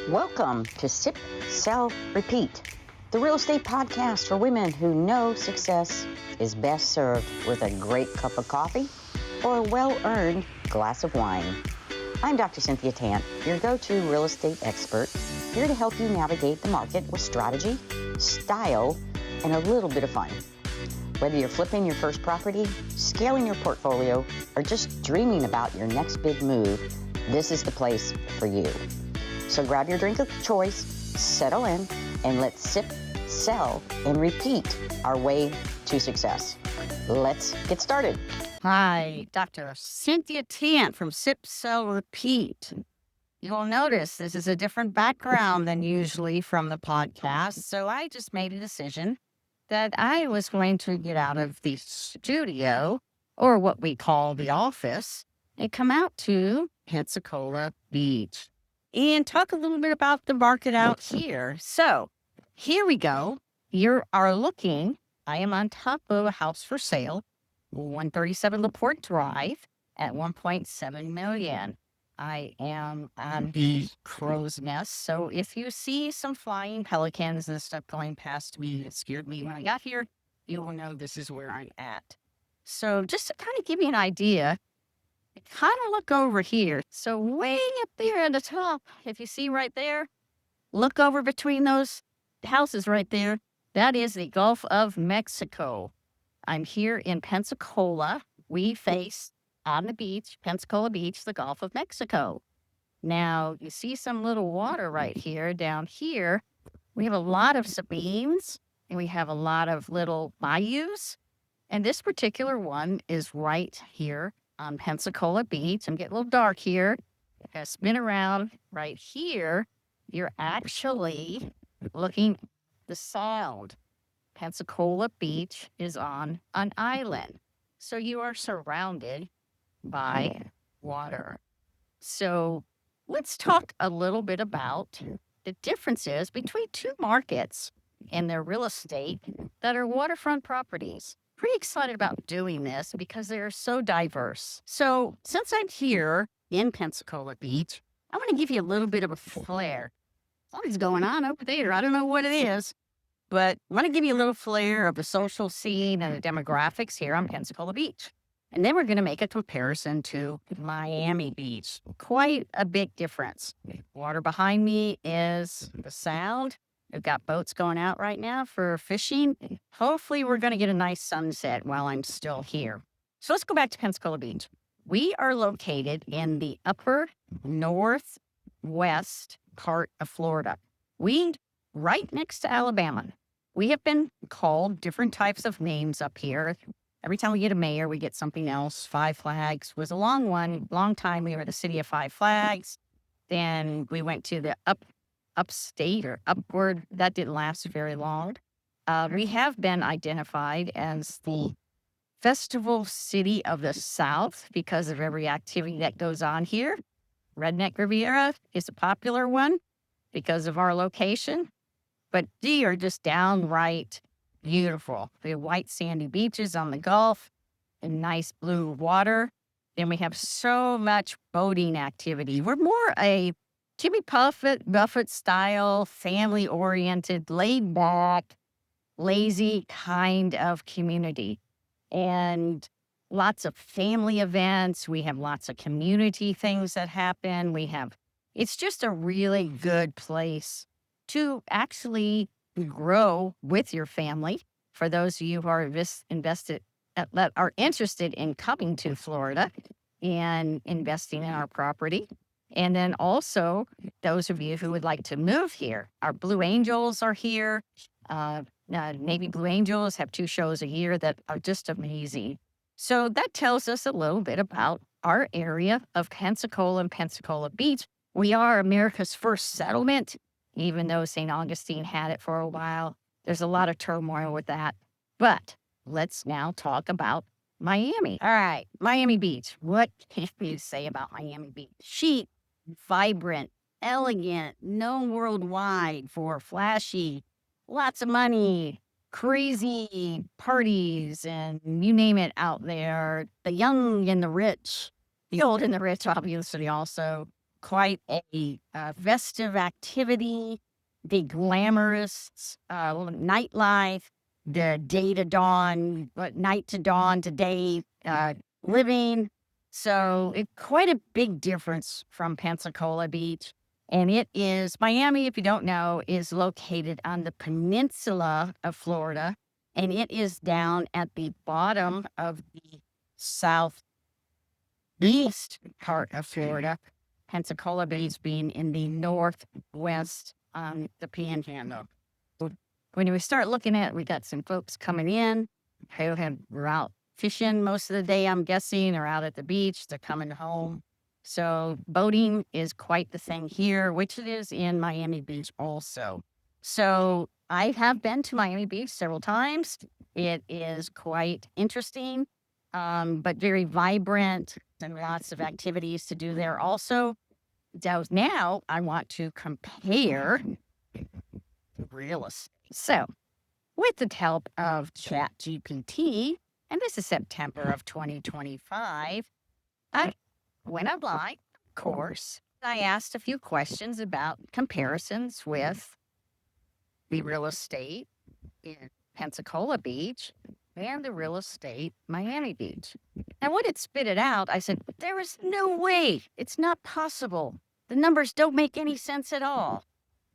Welcome to Sip, Sell, Repeat, the real estate podcast for women who know success is best served with a great cup of coffee or a well-earned glass of wine. I'm Dr. Cynthia Tant, your go-to real estate expert, here to help you navigate the market with strategy, style, and a little bit of fun. Whether you're flipping your first property, scaling your portfolio, or just dreaming about your next big move, this is the place for you. So grab your drink of choice, settle in, and let's sip, sell, and repeat our way to success. Let's get started. Hi, Dr. Cynthia Tant from Sip, Sell, Repeat. You'll notice this is a different background than usually from the podcast, so I just made a decision that I was going to get out of the studio, or what we call the office, and come out to Pensacola Beach and talk a little bit about the market out here. So here we go. You are looking, I am on top of a house for sale, 137 LaPorte Drive at $1.7 million. I am on the crow's nest. So if you see some flying pelicans and stuff going past me, it scared me when I got here, you will know this is where I'm at. So just to kind of give you an idea, kind of look over here. So way up there at the top, if you see right there, look over between those houses right there. That is the Gulf of Mexico. I'm here in Pensacola. We face on the beach, Pensacola Beach, the Gulf of Mexico. Now, you see some little water right here. Down here, we have a lot of sabines, and we have a lot of little bayous. And this particular one is right here on Pensacola Beach. I'm getting a little dark here. If I spin around right here, you're actually looking at the sound. Pensacola Beach is on an island. So you are surrounded by water. So let's talk a little bit about the differences between two markets in their real estate that are waterfront properties. Pretty excited about doing this because they're so diverse. So since I'm here in Pensacola Beach, I want to give you a little bit of a flair. Something's going on over there. I don't know what it is, but I want to give you a little flair of the social scene and the demographics here on Pensacola Beach. And then we're going to make a comparison to Miami Beach. Quite a big difference. Water behind me is the sound. We've got boats going out right now for fishing. Hopefully, we're going to get a nice sunset while I'm still here. So let's go back to Pensacola Beach. We are located in the upper northwest part of Florida. Right next to Alabama. We have been called different types of names up here. Every time we get a mayor, we get something else. Five Flags was a long time. We were the city of Five Flags. Then we went to the upstate or upward. That didn't last very long. We have been identified as the Festival City of the South because of every activity that goes on here. Redneck Riviera is a popular one because of our location. But they are just downright beautiful. We have white sandy beaches on the Gulf and nice blue water. Then we have so much boating activity. We're more a Jimmy Buffett style, family-oriented, laid-back, lazy kind of community. And lots of family events. We have lots of community things that happen. It's just a really good place to actually grow with your family. For those of you who are that are interested in coming to Florida and investing in our property. And then also those of you who would like to move here. Our Blue Angels are here. Navy Blue Angels have 2 shows a year that are just amazing. So that tells us a little bit about our area of Pensacola and Pensacola Beach. We are America's first settlement. Even though St. Augustine had it for a while, there's a lot of turmoil with that. But let's now talk about Miami. All right, Miami Beach. What can you say about Miami Beach? Chic, vibrant, elegant, known worldwide for flashy, lots of money, crazy parties, and you name it out there. The young and the rich, the old and the rich, obviously also. quite a festive activity, the glamorous nightlife, the day to dawn, night to dawn to day living. So it's quite a big difference from Pensacola Beach. And it is, Miami, if you don't know, is located on the peninsula of Florida. And it is down at the bottom of the southeast part of Florida. Pensacola Beach being in the northwest on the Panhandle. When we start looking at it, we got some folks coming in who were out fishing most of the day, I'm guessing, or out at the beach. They're coming home. So boating is quite the thing here, which it is in Miami Beach also. So I have been to Miami Beach several times. It is quite interesting, but very vibrant and lots of activities to do there also. So now I want to compare real estate. So with the help of ChatGPT, and this is September of 2025, I went online, of course. I asked a few questions about comparisons with the real estate in Pensacola Beach and the real estate Miami Beach. And when it spit it out, I said, there is no way. It's not possible. The numbers don't make any sense at all.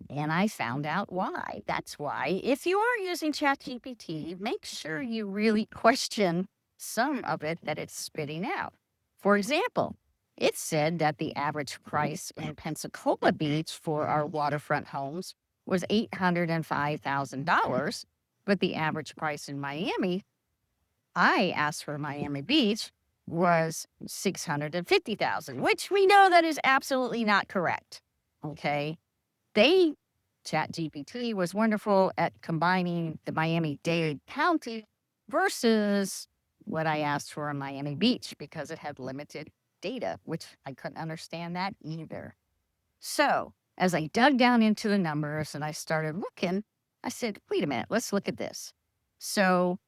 And I found out why. That's why, if you are using ChatGPT, make sure you really question some of it that it's spitting out. For example, it said that the average price in Pensacola Beach for our waterfront homes was $805,000, but the average price in Miami, I asked for Miami Beach, was $650,000, which we know that is absolutely not correct. Okay. ChatGPT was wonderful at combining the Miami-Dade County versus what I asked for in Miami Beach because it had limited data, which I couldn't understand that either. So as I dug down into the numbers and I started looking, I said, wait a minute, let's look at this. So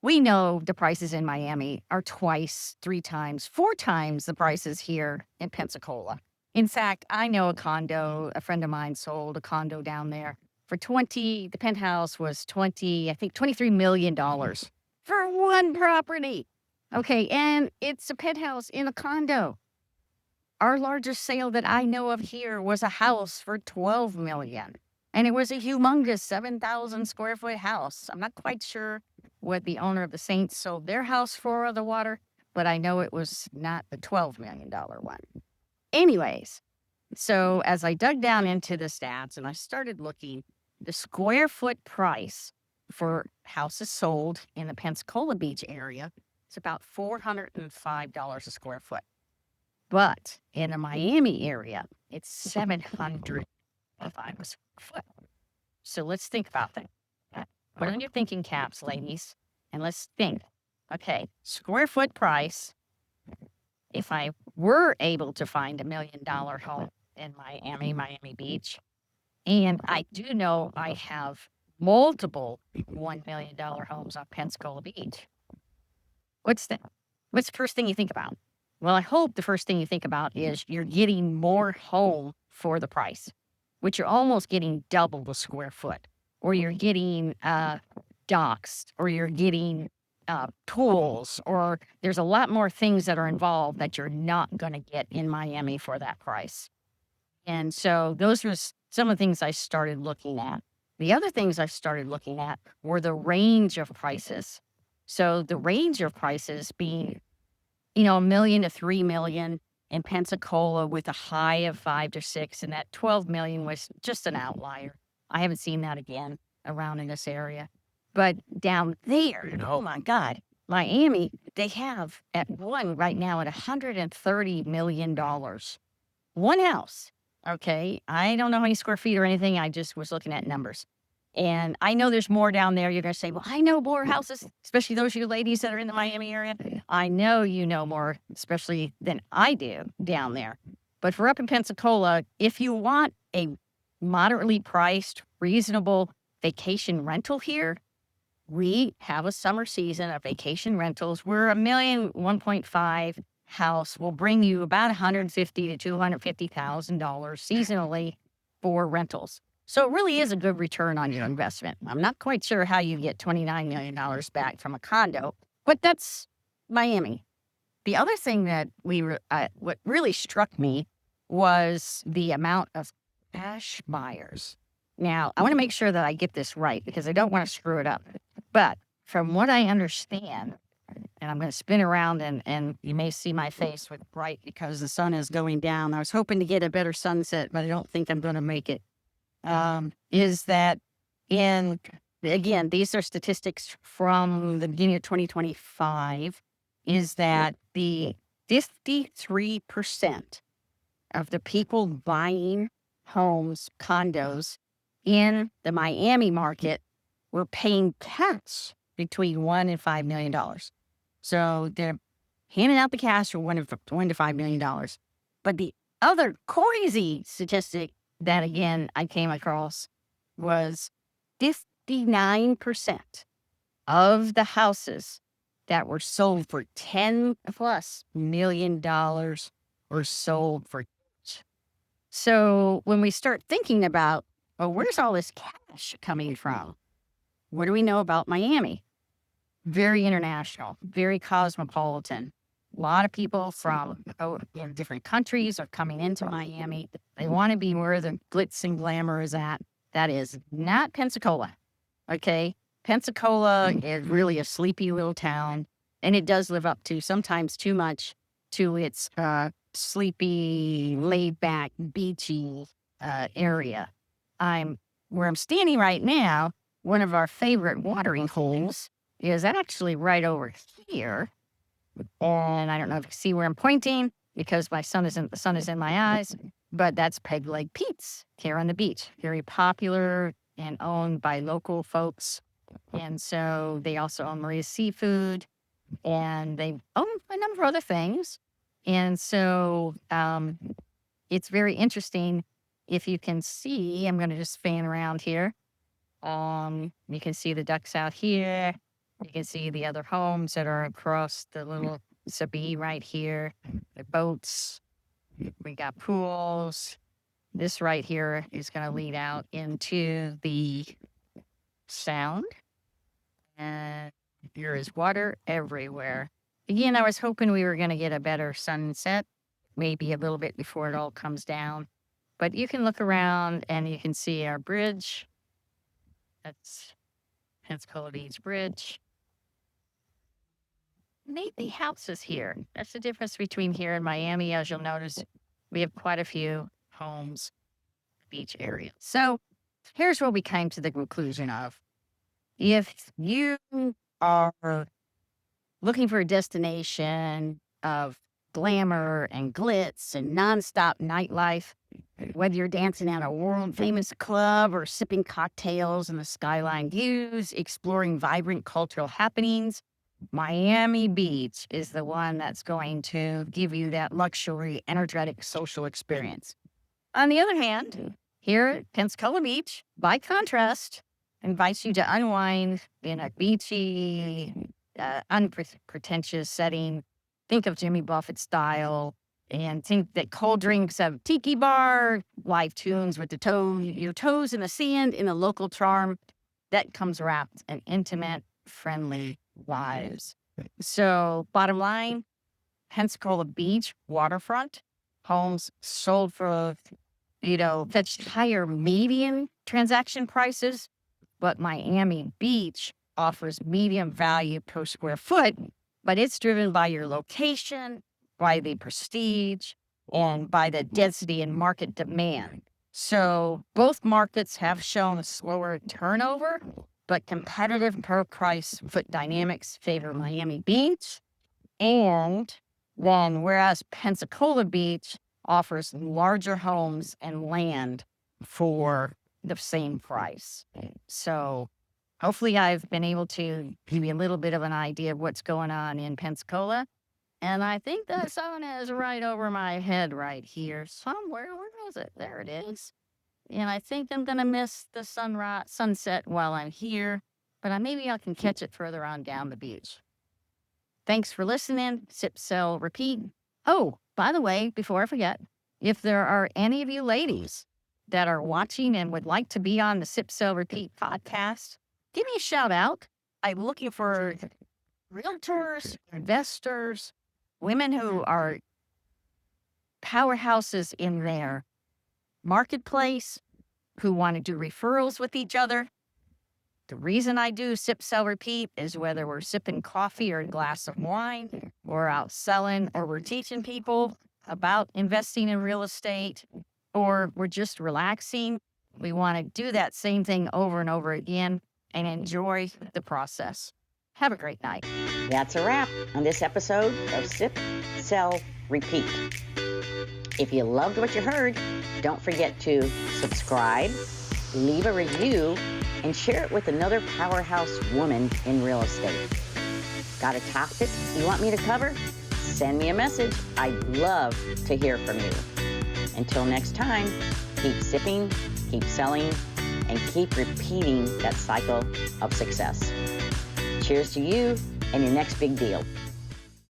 we know the prices in Miami are twice, 3 times, 4 times the prices here in Pensacola. In fact, I know a condo, a friend of mine sold a condo down there for the penthouse was $23 million for one property. Okay, and it's a penthouse in a condo. Our largest sale that I know of here was a house for $12 million. And it was a humongous 7,000 square foot house. I'm not quite sure what the owner of the Saints sold their house for on the water, but I know it was not the $12 million one. Anyways, so as I dug down into the stats and I started looking, the square foot price for houses sold in the Pensacola Beach area is about $405 a square foot. But in the Miami area, it's $705 a square foot. So let's think about that. Put on your thinking caps, ladies, and let's think. Okay, square foot price. If I were able to find $1 million home in Miami Beach, and I do know I have multiple $1 million homes on Pensacola Beach, what's the first thing you think about? Well, I hope the first thing you think about is you're getting more home for the price, which you're almost getting double the square foot, or you're getting docks, or you're getting tools, or there's a lot more things that are involved that you're not going to get in Miami for that price. And so those were some of the things I started looking at. The other things I started looking at were the range of prices. So the range of prices being, $1 million to $3 million in Pensacola with a high of 5 to 6, and that 12 million was just an outlier. I haven't seen that again around in this area. But down there, oh my God, Miami, they have at one right now at $130 million. One house. Okay. I don't know how many square feet or anything. I just was looking at numbers. And I know there's more down there. You're going to say, well, I know more houses, especially those of you ladies that are in the Miami area. I know you know more, especially than I do down there. But for up in Pensacola, if you want a moderately priced, reasonable vacation rental here, we have a summer season of vacation rentals. We're $1 million, 1.5 house will bring you about $150,000 to $250,000 seasonally for rentals. So it really is a good return on your investment. I'm not quite sure how you get $29 million back from a condo, but that's Miami. The other thing that what really struck me was the amount of cash buyers. Now, I want to make sure that I get this right because I don't want to screw it up. But from what I understand, and I'm going to spin around and you may see my face with bright because the sun is going down. I was hoping to get a better sunset, but I don't think I'm going to make it. Is that again, these are statistics from the beginning of 2025, is that the 53% of the people buying homes, condos in the Miami market were paying cash between $1 and $5 million. So they're handing out the cash for $1 to $5 million. But the other crazy statistic that, again, I came across was 59% of the houses that were sold for $10+ million were sold for cash. So when we start thinking about, well, where's all this cash coming from? What do we know about Miami? Very international, very cosmopolitan. A lot of people from different countries are coming into Miami. They want to be where the glitz and glamour is at. That is not Pensacola, okay? Pensacola is really a sleepy little town, and it does live up to, sometimes too much, to its sleepy, laid-back, beachy area. Where I'm standing right now, one of our favorite watering holes is actually right over here. And I don't know if you can see where I'm pointing because the sun is in my eyes, but that's Peg Leg Pete's here on the beach. Very popular and owned by local folks. And so they also own Maria's Seafood, and they own a number of other things. And so it's very interesting. If you can see, I'm going to just fan around here. You can see the ducks out here. You can see the other homes that are across the little Sabine right here. The boats. We got pools. This right here is going to lead out into the sound. And there is water everywhere. Again, I was hoping we were going to get a better sunset, maybe a little bit before it all comes down. But you can look around and you can see our bridge. That's Pensacola Beach Bridge. Maybe houses here. That's the difference between here and Miami. As you'll notice, we have quite a few homes, beach area. So here's what we came to the conclusion of. If you are looking for a destination of glamour and glitz and nonstop nightlife, whether you're dancing at a world-famous club or sipping cocktails in the skyline views, exploring vibrant cultural happenings, Miami Beach is the one that's going to give you that luxury, energetic social experience. On the other hand, here at Pensacola Beach, by contrast, invites you to unwind in a beachy, unpretentious setting. Think of Jimmy Buffett style, and think that cold drinks of tiki bar, live tunes with your toes in the sand, in a local charm that comes wrapped in intimate, friendly lives. So bottom line, Pensacola Beach waterfront homes sold for, fetched higher median transaction prices, but Miami Beach offers medium value per square foot, but it's driven by your location, by the prestige, and by the density and market demand. So both markets have shown a slower turnover, but competitive per price foot dynamics favor Miami Beach. And then whereas Pensacola Beach offers larger homes and land for the same price. So hopefully I've been able to give you a little bit of an idea of what's going on in Pensacola. And I think the sun is right over my head right here somewhere. Where is it? There it is. And I think I'm going to miss the sunset while I'm here, but maybe I can catch it further on down the beach. Thanks for listening. Sip, sell, repeat. Oh, by the way, before I forget, if there are any of you ladies that are watching and would like to be on the Sip, Sell, Repeat podcast, give me a shout out. I'm looking for realtors, investors, women who are powerhouses in their marketplace, who want to do referrals with each other. The reason I do Sip, Sell, Repeat is whether we're sipping coffee or a glass of wine, we're out selling, or we're teaching people about investing in real estate, or we're just relaxing. We want to do that same thing over and over again and enjoy the process. Have a great night. That's a wrap on this episode of Sip, Sell, Repeat. If you loved what you heard, don't forget to subscribe, leave a review, and share it with another powerhouse woman in real estate. Got a topic you want me to cover? Send me a message. I'd love to hear from you. Until next time, keep sipping, keep selling, and keep repeating that cycle of success. Cheers to you and your next big deal.